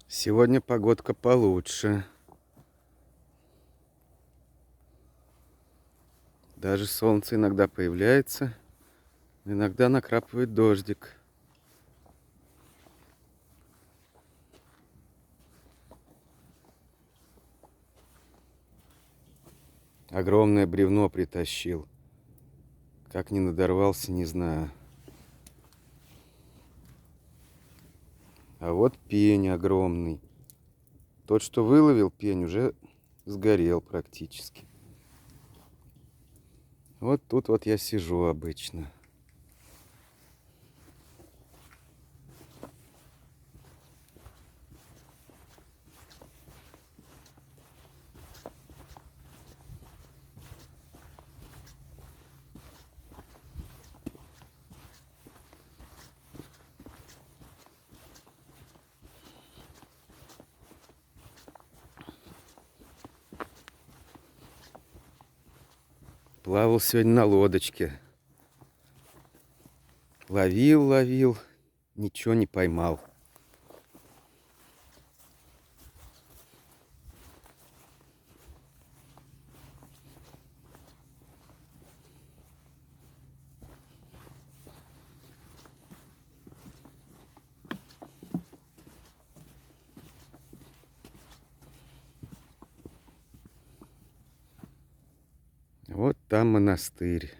Сегодня погодка получше. Даже солнце иногда появляется, иногда накрапывает дождик. Огромное бревно притащил. Как не надорвался, не знаю. А вот пень огромный. Тот, что выловил пень, уже сгорел практически. Вот тут вот я сижу обычно. Плавал сегодня на лодочке. Ловил, ничего не поймал. Вот там монастырь.